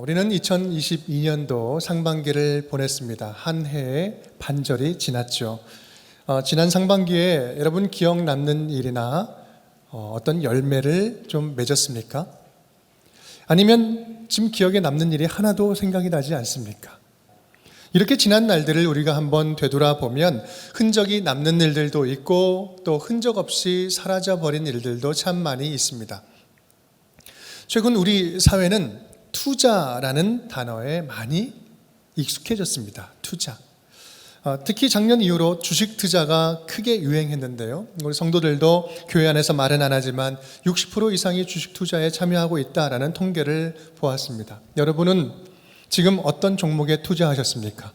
우리는 2022년도 상반기를 보냈습니다. 한 해의 반절이 지났죠. 지난 상반기에 여러분 기억 남는 일이나 어떤 열매를 좀 맺었습니까? 아니면 지금 기억에 남는 일이 하나도 생각이 나지 않습니까? 이렇게 지난 날들을 우리가 한번 되돌아보면 흔적이 남는 일들도 있고 또 흔적 없이 사라져버린 일들도 참 많이 있습니다. 최근 우리 사회는 투자라는 단어에 많이 익숙해졌습니다. 투자. 특히 작년 이후로 주식 투자가 크게 유행했는데요. 우리 성도들도 교회 안에서 말은 안 하지만 60% 이상이 주식 투자에 참여하고 있다라는 통계를 보았습니다. 여러분은 지금 어떤 종목에 투자하셨습니까?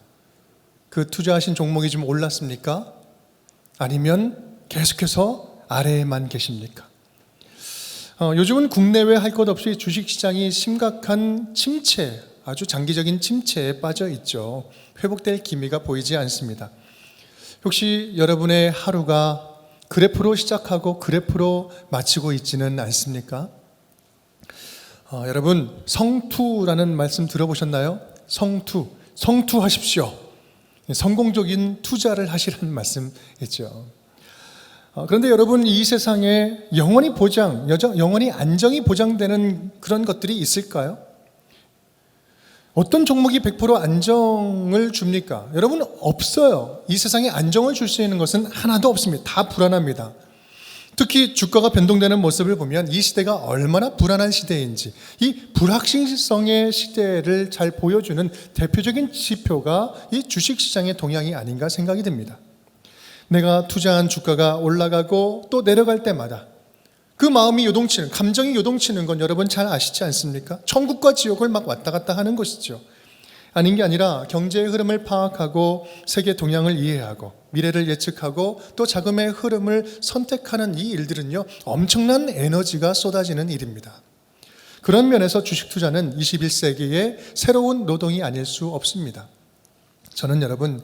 그 투자하신 종목이 좀 올랐습니까? 아니면 계속해서 아래에만 계십니까? 요즘은 국내외 할 것 없이 주식시장이 심각한 침체, 아주 장기적인 침체에 빠져 있죠. 회복될 기미가 보이지 않습니다. 혹시 여러분의 하루가 그래프로 시작하고 그래프로 마치고 있지는 않습니까? 여러분, 성투라는 말씀 들어보셨나요? 성투하십시오. 성공적인 투자를 하시라는 말씀이죠. 그런데 여러분, 이 세상에 영원히 안정이 보장되는 그런 것들이 있을까요? 어떤 종목이 100% 안정을 줍니까? 여러분, 없어요. 이 세상에 안정을 줄 수 있는 것은 하나도 없습니다. 다 불안합니다. 특히 주가가 변동되는 모습을 보면 이 시대가 얼마나 불안한 시대인지, 이 불확실성의 시대를 잘 보여주는 대표적인 지표가 이 주식시장의 동향이 아닌가 생각이 듭니다. 내가 투자한 주가가 올라가고 또 내려갈 때마다 그 마음이 요동치는, 감정이 요동치는 건 여러분 잘 아시지 않습니까? 천국과 지옥을 막 왔다 갔다 하는 것이죠. 아닌 게 아니라 경제의 흐름을 파악하고 세계 동향을 이해하고 미래를 예측하고 또 자금의 흐름을 선택하는 이 일들은요, 엄청난 에너지가 쏟아지는 일입니다. 그런 면에서 주식 투자는 21세기의 새로운 노동이 아닐 수 없습니다. 저는 여러분,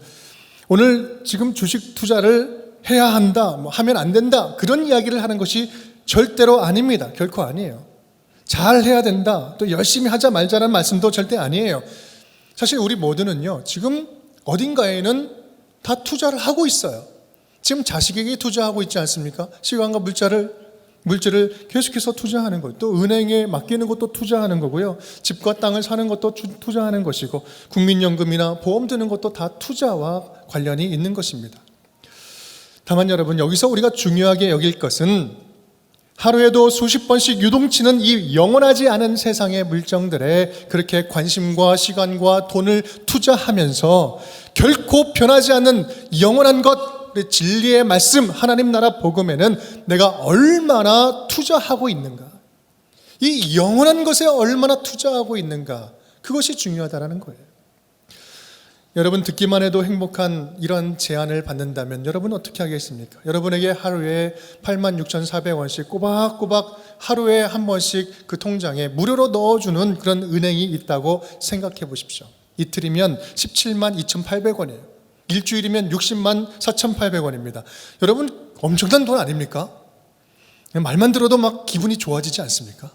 오늘 지금 주식 투자를 해야 한다, 하면 안 된다, 그런 이야기를 하는 것이 절대로 아닙니다. 결코 아니에요. 잘 해야 된다, 또 열심히 하자 말자라는 말씀도 절대 아니에요. 사실 우리 모두는요, 지금 어딘가에는 다 투자를 하고 있어요. 지금 자식에게 투자하고 있지 않습니까? 시간과 물질을 계속해서 투자하는 것, 또 은행에 맡기는 것도 투자하는 거고요. 집과 땅을 사는 것도 투자하는 것이고, 국민연금이나 보험 드는 것도 다 투자와 관련이 있는 것입니다. 다만 여러분, 여기서 우리가 중요하게 여길 것은 하루에도 수십 번씩 유동치는 이 영원하지 않은 세상의 물정들에 그렇게 관심과 시간과 돈을 투자하면서 결코 변하지 않는 영원한 것, 진리의 말씀, 하나님 나라 복음에는 내가 얼마나 투자하고 있는가, 이 영원한 것에 얼마나 투자하고 있는가, 그것이 중요하다는 거예요. 여러분, 듣기만 해도 행복한 이런 제안을 받는다면 여러분 어떻게 하겠습니까? 여러분에게 하루에 86,400원씩 꼬박꼬박 하루에 한 번씩 그 통장에 무료로 넣어주는 그런 은행이 있다고 생각해 보십시오. 이틀이면 172,800원이에요. 일주일이면 604,800원입니다. 여러분, 엄청난 돈 아닙니까? 말만 들어도 막 기분이 좋아지지 않습니까?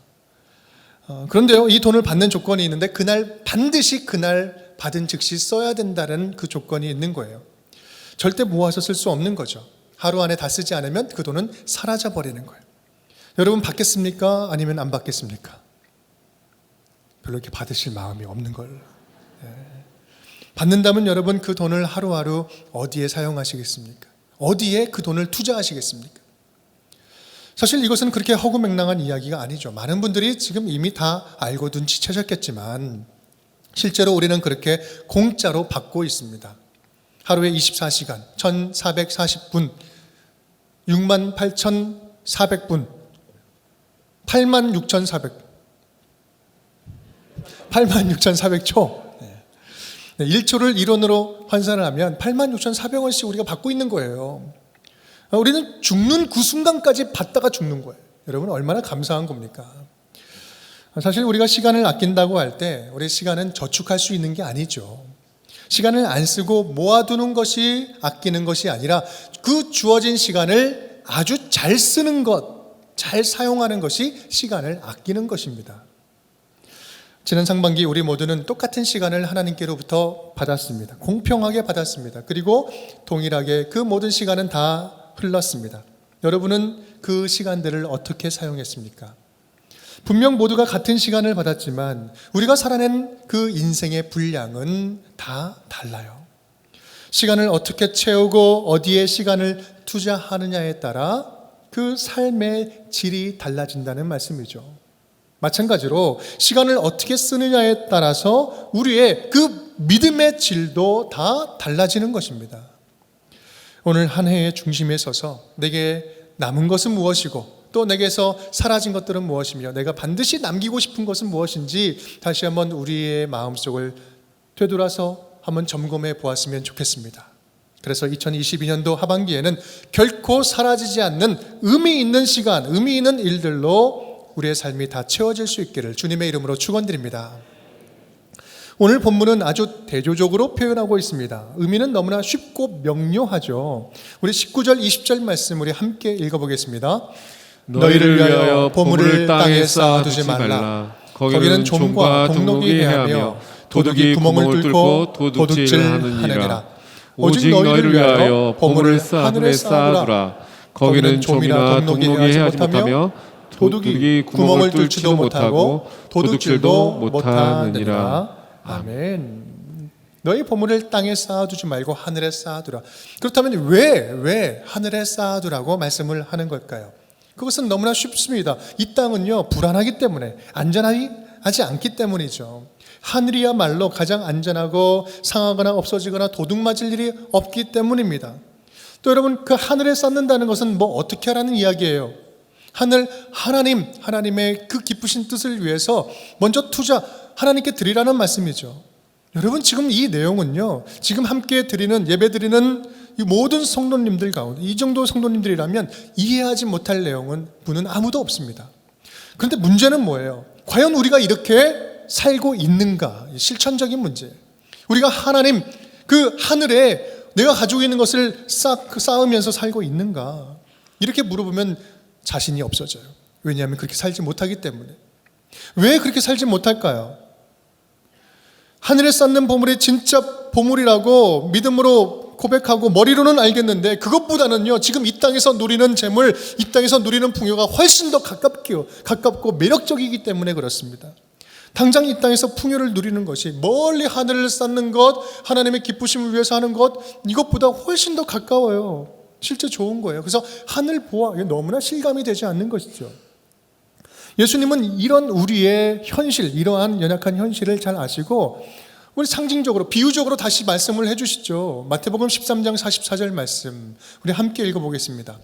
그런데요, 이 돈을 받는 조건이 있는데 반드시 그날 받은 즉시 써야 된다는 그 조건이 있는 거예요. 절대 모아서 쓸 수 없는 거죠. 하루 안에 다 쓰지 않으면 그 돈은 사라져 버리는 거예요. 여러분, 받겠습니까? 아니면 안 받겠습니까? 별로 이렇게 받으실 마음이 없는 걸. 받는다면 여러분, 그 돈을 하루하루 어디에 사용하시겠습니까? 어디에 그 돈을 투자하시겠습니까? 사실 이것은 그렇게 허구맹랑한 이야기가 아니죠. 많은 분들이 지금 이미 다 알고 눈치채셨겠지만 실제로 우리는 그렇게 공짜로 받고 있습니다. 하루에 24시간, 1440분, 68,400분, 86,400초. 1초를 1원으로 환산을 하면 86,400원씩 우리가 받고 있는 거예요. 우리는 죽는 그 순간까지 받다가 죽는 거예요. 여러분, 얼마나 감사한 겁니까? 사실 우리가 시간을 아낀다고 할 때 우리 시간은 저축할 수 있는 게 아니죠. 시간을 안 쓰고 모아두는 것이 아끼는 것이 아니라 그 주어진 시간을 아주 잘 쓰는 것, 잘 사용하는 것이 시간을 아끼는 것입니다. 지난 상반기 우리 모두는 똑같은 시간을 하나님께로부터 받았습니다. 공평하게 받았습니다. 그리고 동일하게 그 모든 시간은 다 흘렀습니다. 여러분은 그 시간들을 어떻게 사용했습니까? 분명 모두가 같은 시간을 받았지만 우리가 살아낸 그 인생의 분량은 다 달라요. 시간을 어떻게 채우고 어디에 시간을 투자하느냐에 따라 그 삶의 질이 달라진다는 말씀이죠. 마찬가지로 시간을 어떻게 쓰느냐에 따라서 우리의 그 믿음의 질도 다 달라지는 것입니다. 오늘 한 해의 중심에 서서 내게 남은 것은 무엇이고 또 내게서 사라진 것들은 무엇이며 내가 반드시 남기고 싶은 것은 무엇인지 다시 한번 우리의 마음속을 되돌아서 한번 점검해 보았으면 좋겠습니다. 그래서 2022년도 하반기에는 결코 사라지지 않는 의미 있는 시간, 의미 있는 일들로 우리의 삶이 다 채워질 수 있기를 주님의 이름으로 축원드립니다. 오늘 본문은 아주 대조적으로 표현하고 있습니다. 의미는 너무나 쉽고 명료하죠. 우리 19절 20절 말씀 우리 함께 읽어보겠습니다. 너희를 위하여 보물을 땅에 쌓아두지 말라. 거기는 종과 동록이 해하며 도둑이 구멍을 뚫고 도둑질하느니라. 오직 너희를 위하여 보물을 하늘에 쌓아두라. 거기는 좀이나 동록이 해하지 못하며 도둑이 구멍을 뚫지도 못하고 도둑질도 못하느니라. 아멘. 너희 보물을 땅에 쌓아두지 말고 하늘에 쌓아두라. 그렇다면 왜 하늘에 쌓아두라고 말씀을 하는 걸까요? 그것은 너무나 쉽습니다. 이 땅은요 불안하기 때문에, 안전하지 않기 때문이죠. 하늘이야말로 가장 안전하고 상하거나 없어지거나 도둑 맞을 일이 없기 때문입니다. 또 여러분, 그 하늘에 쌓는다는 것은 뭐 어떻게 하라는 이야기예요? 하나님의 그 기쁘신 뜻을 위해서 먼저 하나님께 드리라는 말씀이죠. 여러분, 지금 이 내용은요, 지금 함께 예배 드리는 이 모든 성도님들 가운데 이 정도 성도님들이라면 이해하지 못할 분은 아무도 없습니다. 그런데 문제는 뭐예요? 과연 우리가 이렇게 살고 있는가? 실천적인 문제. 우리가 그 하늘에 내가 가지고 있는 것을 쌓으면서 살고 있는가? 이렇게 물어보면 자신이 없어져요. 왜냐하면 그렇게 살지 못하기 때문에. 왜 그렇게 살지 못할까요? 하늘에 쌓는 보물이 진짜 보물이라고 믿음으로 고백하고 머리로는 알겠는데 그것보다는요, 지금 이 땅에서 누리는 재물, 이 땅에서 누리는 풍요가 훨씬 더 가깝고 매력적이기 때문에 그렇습니다. 당장 이 땅에서 풍요를 누리는 것이 멀리 하늘을 쌓는 것, 하나님의 기쁘심을 위해서 하는 것, 이것보다 훨씬 더 가까워요. 실제 좋은 거예요. 그래서 하늘 보아, 너무나 실감이 되지 않는 것이죠. 예수님은 이런 우리의 현실, 이러한 연약한 현실을 잘 아시고 우리 상징적으로, 비유적으로 다시 말씀을 해주시죠. 마태복음 13장 44절 말씀 우리 함께 읽어보겠습니다.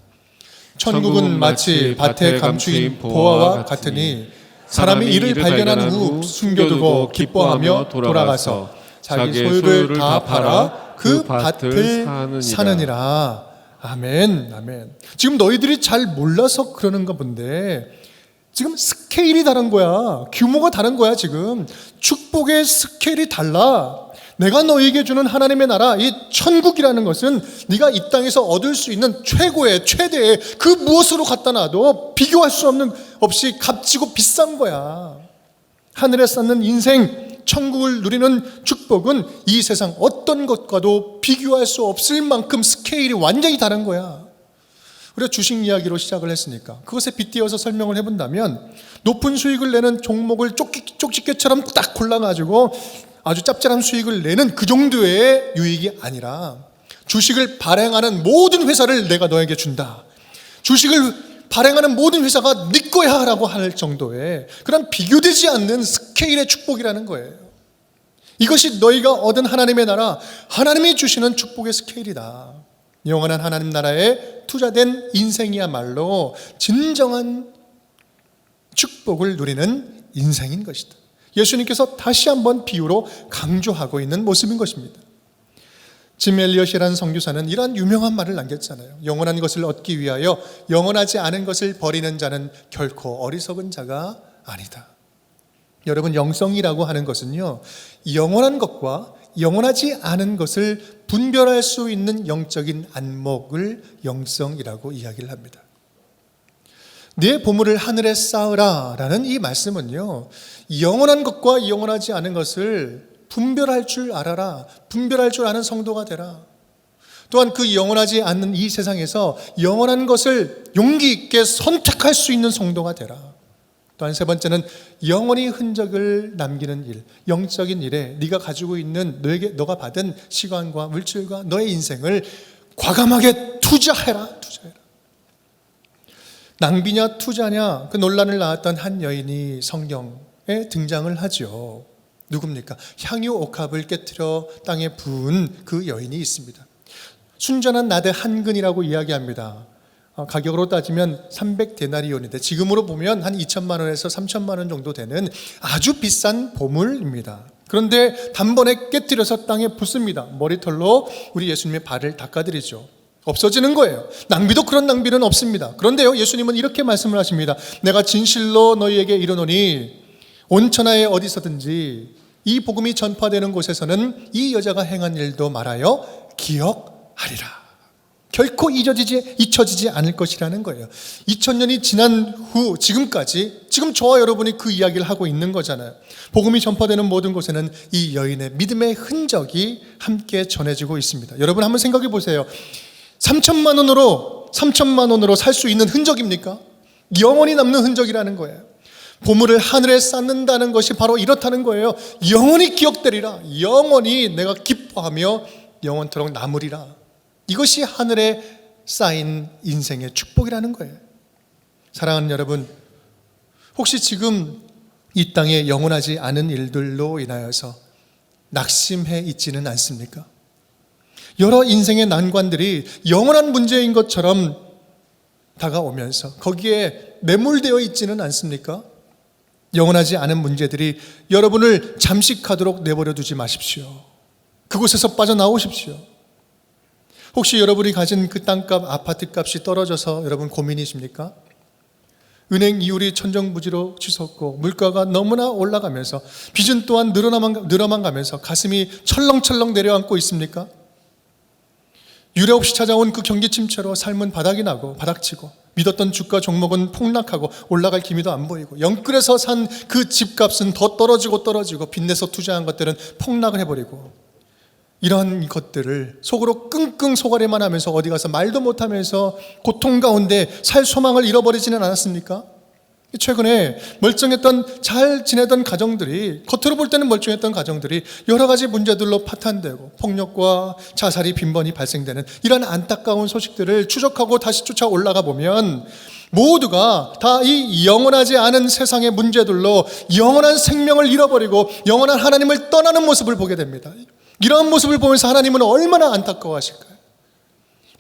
천국은 마치 밭에 감추인 보화와 같으니 사람이 이를 발견한 후 숨겨두고 기뻐하며 돌아가서 자기 소유를 다 팔아 그 밭을 사느니라. 아멘, 아멘. 지금 너희들이 잘 몰라서 그러는가 본데 지금 스케일이 다른 거야. 규모가 다른 거야. 지금 축복의 스케일이 달라. 내가 너희에게 주는 하나님의 나라, 이 천국이라는 것은 네가 이 땅에서 얻을 수 있는 최대의 그 무엇으로 갖다 놔도 비교할 수 없이 값지고 비싼 거야. 하늘에 쌓는 인생, 천국을 누리는 축복은 이 세상 어떤 것과도 비교할 수 없을 만큼 스케일이 완전히 다른 거야. 우리가 주식 이야기로 시작을 했으니까 그것에 빗대어서 설명을 해본다면, 높은 수익을 내는 종목을 쪽집게처럼 딱 골라가지고 아주 짭짤한 수익을 내는 그 정도의 유익이 아니라, 주식을 발행하는 모든 회사를 내가 너에게 준다, 주식을 발행하는 모든 회사가 네 거야 라고 할 정도의 그런 비교되지 않는 스케일의 축복이라는 거예요. 이것이 너희가 얻은 하나님의 나라, 하나님이 주시는 축복의 스케일이다. 영원한 하나님 나라에 투자된 인생이야말로 진정한 축복을 누리는 인생인 것이다. 예수님께서 다시 한번 비유로 강조하고 있는 모습인 것입니다. 짐 엘리엇이라는 선교사는 이러한 유명한 말을 남겼잖아요. 영원한 것을 얻기 위하여 영원하지 않은 것을 버리는 자는 결코 어리석은 자가 아니다. 여러분, 영성이라고 하는 것은요, 영원한 것과 영원하지 않은 것을 분별할 수 있는 영적인 안목을 영성이라고 이야기를 합니다. 내 보물을 하늘에 쌓으라 라는 이 말씀은요, 영원한 것과 영원하지 않은 것을 분별할 줄 알아라, 분별할 줄 아는 성도가 되라. 또한 그 영원하지 않는 이 세상에서 영원한 것을 용기 있게 선택할 수 있는 성도가 되라. 또한 세 번째는 영원히 흔적을 남기는 일, 영적인 일에 네가 가지고 있는 너가 받은 시간과 물질과 너의 인생을 과감하게 투자해라. 낭비냐 투자냐, 그 논란을 낳았던 한 여인이 성경에 등장을 하죠. 누굽니까? 향유 옥합을 깨트려 땅에 부은 그 여인이 있습니다. 순전한 나드 한 근이라고 이야기합니다. 가격으로 따지면 300데나리온인데 지금으로 보면 한 2천만 원에서 3천만 원 정도 되는 아주 비싼 보물입니다. 그런데 단번에 깨뜨려서 땅에 붓습니다. 머리털로 우리 예수님의 발을 닦아드리죠. 없어지는 거예요. 낭비도 그런 낭비는 없습니다. 그런데요, 예수님은 이렇게 말씀을 하십니다. 내가 진실로 너희에게 이르노니 온 천하에 어디서든지 이 복음이 전파되는 곳에서는 이 여자가 행한 일도 말하여 기억하리라. 결코 잊혀지지 않을 것이라는 거예요. 2000년이 지난 후 지금까지 지금 저와 여러분이 그 이야기를 하고 있는 거잖아요. 복음이 전파되는 모든 곳에는 이 여인의 믿음의 흔적이 함께 전해지고 있습니다. 여러분 한번 생각해 보세요. 3천만 원으로 살 수 있는 흔적입니까? 영원히 남는 흔적이라는 거예요. 보물을 하늘에 쌓는다는 것이 바로 이렇다는 거예요. 영원히 기억되리라. 영원히 내가 기뻐하며 영원토록 남으리라. 이것이 하늘에 쌓인 인생의 축복이라는 거예요. 사랑하는 여러분, 혹시 지금 이 땅에 영원하지 않은 일들로 인하여서 낙심해 있지는 않습니까? 여러 인생의 난관들이 영원한 문제인 것처럼 다가오면서 거기에 매몰되어 있지는 않습니까? 영원하지 않은 문제들이 여러분을 잠식하도록 내버려 두지 마십시오. 그곳에서 빠져나오십시오. 혹시 여러분이 가진 그 땅값, 아파트값이 떨어져서 여러분 고민이십니까? 은행 이율이 천정부지로 치솟고 물가가 너무나 올라가면서 빚은 또한 늘어만 가면서 가슴이 철렁철렁 내려앉고 있습니까? 유례 없이 찾아온 그 경기 침체로 삶은 바닥이 나고 바닥치고 믿었던 주가 종목은 폭락하고 올라갈 기미도 안 보이고 영끌에서 산 그 집값은 더 떨어지고 빚내서 투자한 것들은 폭락을 해버리고 이러한 것들을 속으로 끙끙 속앓이만 하면서 어디 가서 말도 못하면서 고통 가운데 살 소망을 잃어버리지는 않았습니까? 최근에 잘 지내던 가정들이, 겉으로 볼 때는 멀쩡했던 가정들이 여러 가지 문제들로 파탄되고 폭력과 자살이 빈번히 발생되는 이런 안타까운 소식들을 추적하고 다시 쫓아 올라가 보면 모두가 다 이 영원하지 않은 세상의 문제들로 영원한 생명을 잃어버리고 영원한 하나님을 떠나는 모습을 보게 됩니다. 이러한 모습을 보면서 하나님은 얼마나 안타까워하실까요?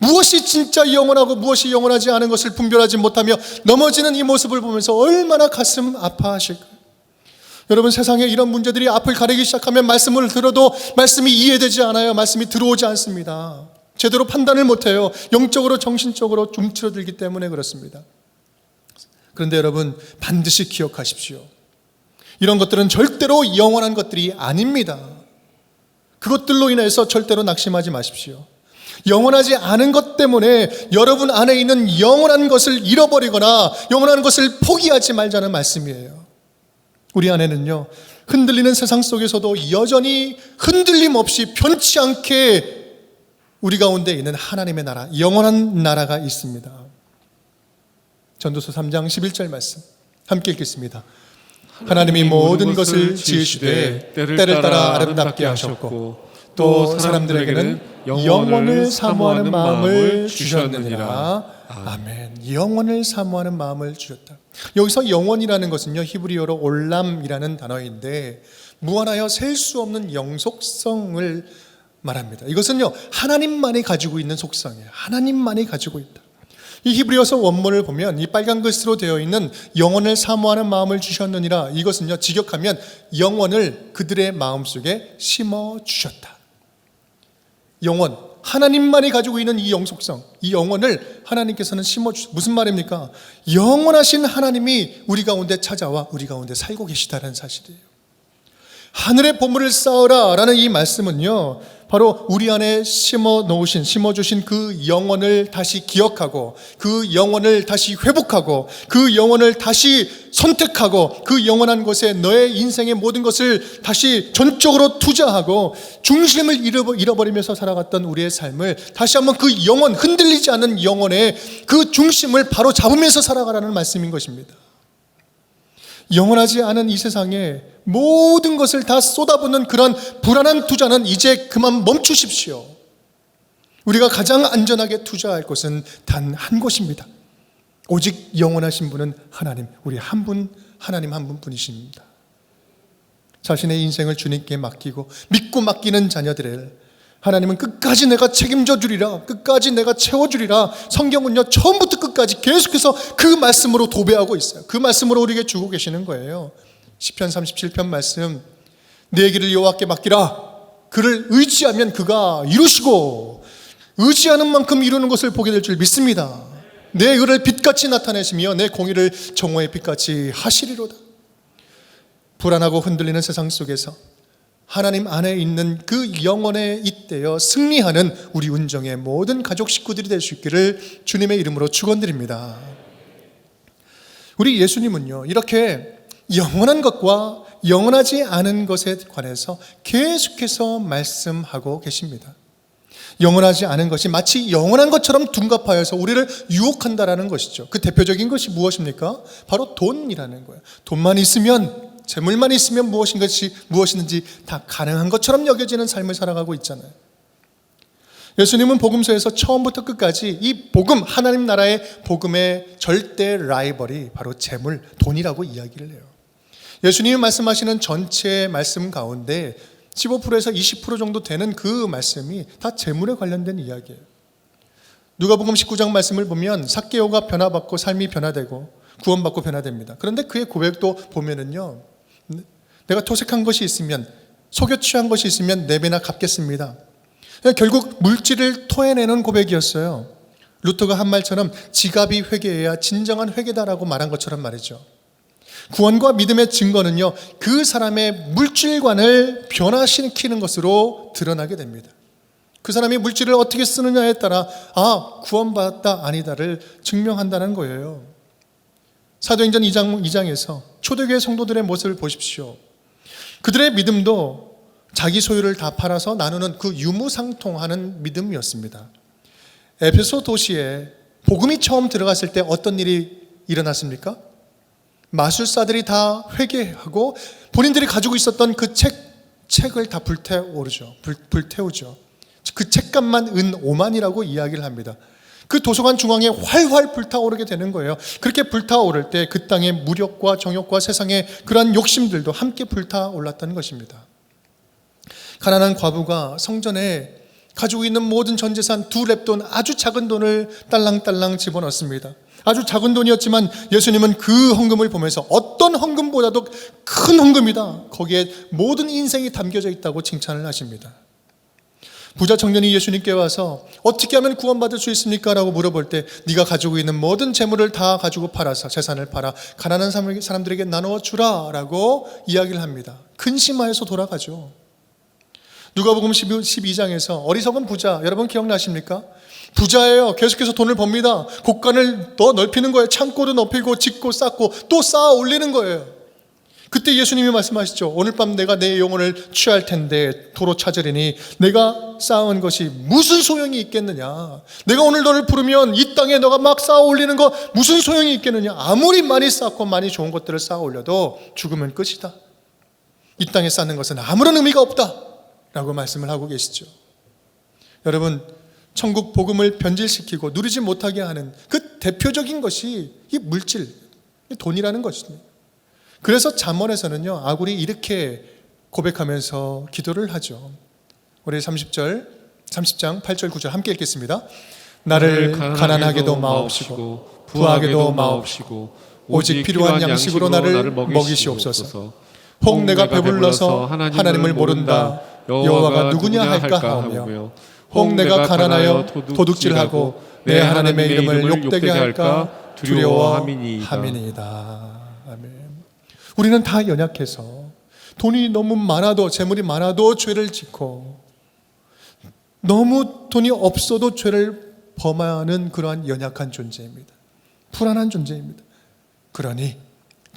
무엇이 진짜 영원하고 무엇이 영원하지 않은 것을 분별하지 못하며 넘어지는 이 모습을 보면서 얼마나 가슴 아파하실까요? 여러분, 세상에 이런 문제들이 앞을 가리기 시작하면 말씀을 들어도 말씀이 이해되지 않아요. 말씀이 들어오지 않습니다. 제대로 판단을 못해요. 영적으로 정신적으로 움츠러들기 때문에 그렇습니다. 그런데 여러분, 반드시 기억하십시오. 이런 것들은 절대로 영원한 것들이 아닙니다. 그것들로 인해서 절대로 낙심하지 마십시오. 영원하지 않은 것 때문에 여러분 안에 있는 영원한 것을 잃어버리거나 영원한 것을 포기하지 말자는 말씀이에요. 우리 안에는요, 흔들리는 세상 속에서도 여전히 흔들림 없이 변치 않게 우리 가운데 있는 하나님의 나라, 영원한 나라가 있습니다. 전도서 3장 11절 말씀 함께 읽겠습니다. 하나님이 모든 것을 지으시되 때를 따라 아름답게 하셨고 또 사람들에게는 영원을 사모하는 마음을 주셨느니라. 아멘. 영원을 사모하는 마음을 주셨다. 여기서 영원이라는 것은요, 히브리어로 올람이라는 단어인데 무한하여 셀 수 없는 영속성을 말합니다. 이것은요, 하나님만이 가지고 있는 속성이에요. 하나님만이 가지고 있다. 이 히브리어서 원문을 보면 이 빨간 글씨로 되어 있는 영원을 사모하는 마음을 주셨느니라, 이것은요, 직역하면 영원을 그들의 마음속에 심어주셨다. 영원, 하나님만이 가지고 있는 이 영속성, 이 영원을 하나님께서는 심어주셨다. 무슨 말입니까? 영원하신 하나님이 우리 가운데 찾아와 우리 가운데 살고 계시다는 사실이에요. 하늘의 보물을 쌓으라 라는 이 말씀은요, 바로 우리 안에 심어주신 그 영혼을 다시 기억하고, 그 영혼을 다시 회복하고, 그 영혼을 다시 선택하고, 그 영원한 곳에 너의 인생의 모든 것을 다시 전적으로 투자하고 중심을 잃어버리면서 살아갔던 우리의 삶을 다시 한번 그 영혼, 흔들리지 않는 영혼의 그 중심을 바로 잡으면서 살아가라는 말씀인 것입니다. 영원하지 않은 이 세상에 모든 것을 다 쏟아붓는 그런 불안한 투자는 이제 그만 멈추십시오. 우리가 가장 안전하게 투자할 곳은 단 한 곳입니다. 오직 영원하신 분은 하나님, 우리 한 분, 하나님 한 분뿐이십니다. 자신의 인생을 주님께 맡기고 믿고 맡기는 자녀들을 하나님은 끝까지 내가 책임져 주리라, 끝까지 내가 채워주리라. 성경은요 처음부터 끝까지 계속해서 그 말씀으로 도배하고 있어요. 그 말씀으로 우리에게 주고 계시는 거예요. 시편 37편 말씀, 내 길을 여호와께 맡기라. 그를 의지하면 그가 이루시고 의지하는 만큼 이루는 것을 보게 될 줄 믿습니다. 내 의를 빛같이 나타내시며 내 공의를 정오의 빛같이 하시리로다. 불안하고 흔들리는 세상 속에서 하나님 안에 있는 그 영혼에 잇대어 승리하는 우리 운정의 모든 가족 식구들이 될 수 있기를 주님의 이름으로 축원드립니다. 우리 예수님은요 이렇게 영원한 것과 영원하지 않은 것에 관해서 계속해서 말씀하고 계십니다. 영원하지 않은 것이 마치 영원한 것처럼 둔갑하여서 우리를 유혹한다라는 것이죠. 그 대표적인 것이 무엇입니까? 바로 돈이라는 거예요. 돈만 있으면, 재물만 있으면 무엇이든지 다 가능한 것처럼 여겨지는 삶을 살아가고 있잖아요. 예수님은 복음서에서 처음부터 끝까지 이 복음, 하나님 나라의 복음의 절대 라이벌이 바로 재물, 돈이라고 이야기를 해요. 예수님이 말씀하시는 전체 말씀 가운데 15%에서 20% 정도 되는 그 말씀이 다 재물에 관련된 이야기예요. 누가복음 19장 말씀을 보면 삭개오가 변화받고 삶이 변화되고 구원받고 변화됩니다. 그런데 그의 고백도 보면은요, 내가 토색한 것이 있으면, 속여 취한 것이 있으면 4배나 갚겠습니다. 결국 물질을 토해내는 고백이었어요. 루터가 한 말처럼 지갑이 회개해야 진정한 회개다라고 말한 것처럼 말이죠. 구원과 믿음의 증거는요 그 사람의 물질관을 변화시키는 것으로 드러나게 됩니다. 그 사람이 물질을 어떻게 쓰느냐에 따라 구원받았다 아니다를 증명한다는 거예요. 사도행전 2장에서 초대교회 성도들의 모습을 보십시오. 그들의 믿음도 자기 소유를 다 팔아서 나누는 그 유무상통하는 믿음이었습니다. 에베소 도시에 복음이 처음 들어갔을 때 어떤 일이 일어났습니까? 마술사들이 다 회개하고 본인들이 가지고 있었던 그 책을 다 불태우죠. 그 책값만 은 5만이라고 이야기를 합니다. 그 도서관 중앙에 활활 불타오르게 되는 거예요. 그렇게 불타오를 때 그 땅의 무력과 정욕과 세상의 그러한 욕심들도 함께 불타올랐다는 것입니다. 가난한 과부가 성전에 가지고 있는 모든 전 재산 2렙돈, 아주 작은 돈을 딸랑딸랑 집어넣습니다. 아주 작은 돈이었지만 예수님은 그 헌금을 보면서 어떤 헌금보다도 큰 헌금이다, 거기에 모든 인생이 담겨져 있다고 칭찬을 하십니다. 부자 청년이 예수님께 와서 어떻게 하면 구원받을 수 있습니까? 라고 물어볼 때 네가 가지고 있는 모든 재물을 다 가지고 팔아서, 재산을 팔아 가난한 사람들에게 나누어 주라 라고 이야기를 합니다. 근심하여서 돌아가죠. 누가복음 12장에서 어리석은 부자, 여러분 기억나십니까? 부자예요. 계속해서 돈을 법니다. 곳간을 더 넓히는 거예요. 창고도 넓히고 짓고 쌓고 또 쌓아 올리는 거예요. 그때 예수님이 말씀하시죠. 오늘 밤 내가 내 영혼을 취할 텐데 도로 찾으리니 내가 쌓은 것이 무슨 소용이 있겠느냐. 내가 오늘 너를 부르면 이 땅에 너가 막 쌓아 올리는 거 무슨 소용이 있겠느냐. 아무리 많이 쌓고 많이 좋은 것들을 쌓아 올려도 죽으면 끝이다. 이 땅에 쌓는 것은 아무런 의미가 없다 라고 말씀을 하고 계시죠. 여러분, 천국 복음을 변질시키고 누리지 못하게 하는 그 대표적인 것이 이 물질, 돈이라는 것입니다. 그래서 잠언에서는요, 아굴이 이렇게 고백하면서 기도를 하죠. 우리 30장 8절 9절 함께 읽겠습니다. 나를 가난하게도 마옵시고 부하게도 마옵시고 오직 필요한 양식으로 나를 먹이시옵소서. 혹 내가 배불러서 하나님을 모른다 여호와가 누구냐 할까 하며, 혹 내가 가난하여 도둑질하고 내 하나님의 이름을 욕되게 할까 두려워함이니이다. 아멘. 우리는 다 연약해서 돈이 너무 많아도, 재물이 많아도 죄를 짓고, 너무 돈이 없어도 죄를 범하는 그러한 연약한 존재입니다. 불안한 존재입니다. 그러니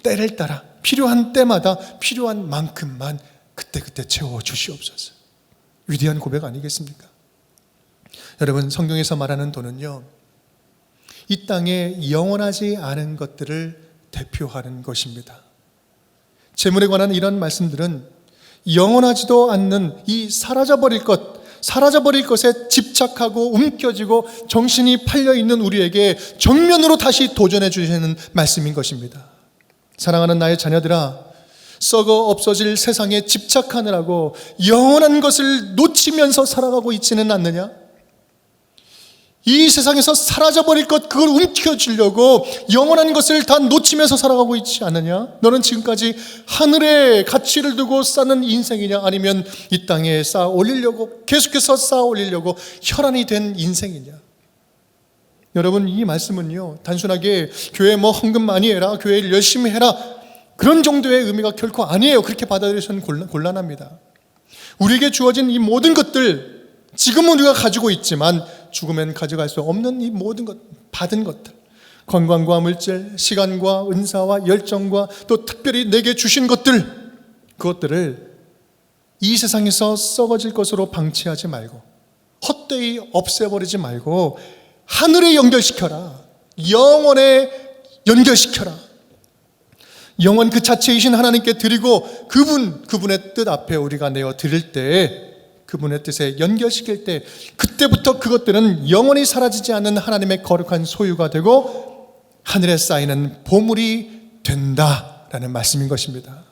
때를 따라 필요한 때마다 필요한 만큼만 그때그때 채워주시옵소서. 위대한 고백 아니겠습니까? 여러분, 성경에서 말하는 돈은요, 이 땅에 영원하지 않은 것들을 대표하는 것입니다. 재물에 관한 이런 말씀들은 영원하지도 않는 이 사라져버릴 것에 집착하고 움켜쥐고 정신이 팔려있는 우리에게 정면으로 다시 도전해 주시는 말씀인 것입니다. 사랑하는 나의 자녀들아, 썩어 없어질 세상에 집착하느라고 영원한 것을 놓치면서 살아가고 있지는 않느냐? 이 세상에서 사라져버릴 것, 그걸 움켜쥐려고 영원한 것을 다 놓치면서 살아가고 있지 않느냐? 너는 지금까지 하늘에 가치를 두고 사는 인생이냐? 아니면 이 땅에 쌓아 올리려고, 계속해서 쌓아 올리려고 혈안이 된 인생이냐? 여러분, 이 말씀은요, 단순하게 교회 헌금 많이 해라, 교회를 열심히 해라, 그런 정도의 의미가 결코 아니에요. 그렇게 받아들여서는 곤란합니다. 우리에게 주어진 이 모든 것들, 지금은 우리가 가지고 있지만 죽으면 가져갈 수 없는 이 모든 것, 받은 것들, 건강과 물질, 시간과 은사와 열정과 또 특별히 내게 주신 것들, 그것들을 이 세상에서 썩어질 것으로 방치하지 말고 헛되이 없애버리지 말고 하늘에 연결시켜라. 영원에 연결시켜라. 영원 그 자체이신 하나님께 드리고 그분의 뜻 앞에 우리가 내어 드릴 때, 그분의 뜻에 연결시킬 때, 그때부터 그것들은 영원히 사라지지 않는 하나님의 거룩한 소유가 되고 하늘에 쌓이는 보물이 된다라는 말씀인 것입니다.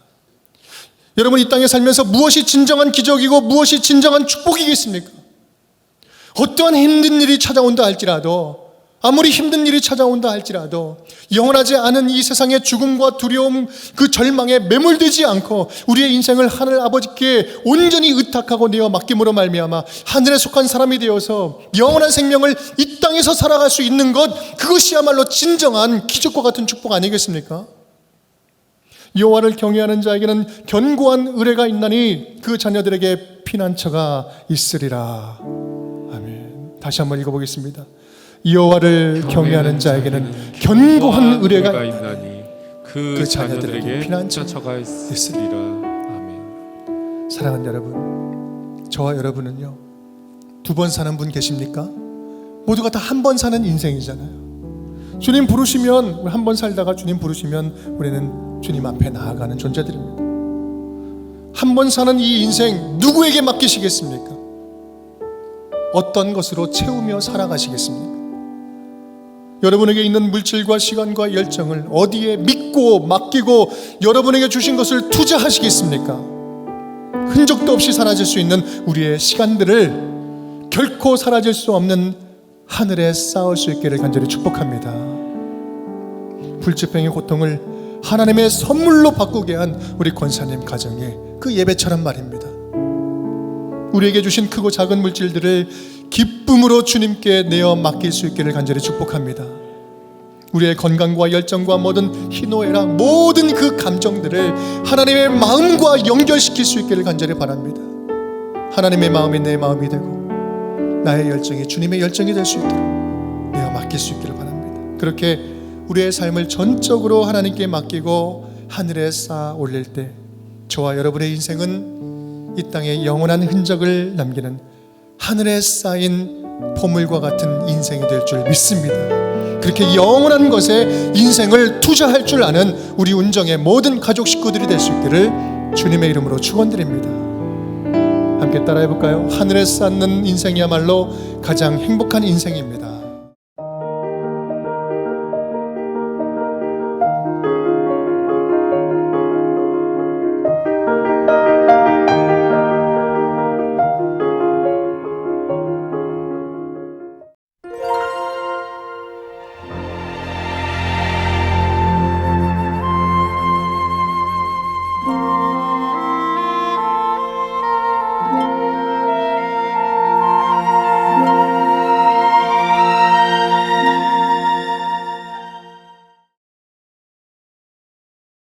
여러분, 이 땅에 살면서 무엇이 진정한 기적이고 무엇이 진정한 축복이겠습니까? 어떠한 힘든 일이 찾아온다 할지라도, 아무리 힘든 일이 찾아온다 할지라도 영원하지 않은 이 세상의 죽음과 두려움, 그 절망에 매몰되지 않고 우리의 인생을 하늘 아버지께 온전히 의탁하고 내어 맡김으로 말미암아 하늘에 속한 사람이 되어서 영원한 생명을 이 땅에서 살아갈 수 있는 것, 그것이야말로 진정한 기적과 같은 축복 아니겠습니까? 여호와를 경외하는 자에게는 견고한 의뢰가 있나니 그 자녀들에게 피난처가 있으리라. 아멘. 다시 한번 읽어보겠습니다. 여호와를 경외하는 자에게는 견고한 의뢰가 있나니 그 자녀들에게 피난처가 있으리라. 아멘. 사랑하는 여러분, 저와 여러분은요, 두 번 사는 분 계십니까? 모두가 다 한 번 사는 인생이잖아요. 주님 부르시면, 한 번 살다가 주님 부르시면 우리는 주님 앞에 나아가는 존재들입니다. 한 번 사는 이 인생 누구에게 맡기시겠습니까? 어떤 것으로 채우며 살아가시겠습니까? 여러분에게 있는 물질과 시간과 열정을 어디에 믿고 맡기고 여러분에게 주신 것을 투자하시겠습니까? 흔적도 없이 사라질 수 있는 우리의 시간들을 결코 사라질 수 없는 하늘에 쌓을 수 있기를 간절히 축복합니다. 불치병의 고통을 하나님의 선물로 바꾸게 한 우리 권사님 가정의 그 예배처럼 말입니다. 우리에게 주신 크고 작은 물질들을 기쁨으로 주님께 내어 맡길 수 있기를 간절히 축복합니다. 우리의 건강과 열정과 모든 희노애락, 모든 그 감정들을 하나님의 마음과 연결시킬 수 있기를 간절히 바랍니다. 하나님의 마음이 내 마음이 되고 나의 열정이 주님의 열정이 될 수 있도록 내어 맡길 수 있기를 바랍니다. 그렇게 우리의 삶을 전적으로 하나님께 맡기고 하늘에 쌓아 올릴 때 저와 여러분의 인생은 이 땅에 영원한 흔적을 남기는 하늘에 쌓인 보물과 같은 인생이 될 줄 믿습니다. 그렇게 영원한 것에 인생을 투자할 줄 아는 우리 운정의 모든 가족 식구들이 될 수 있기를 주님의 이름으로 축원드립니다. 함께 따라해 볼까요? 하늘에 쌓는 인생이야말로 가장 행복한 인생입니다.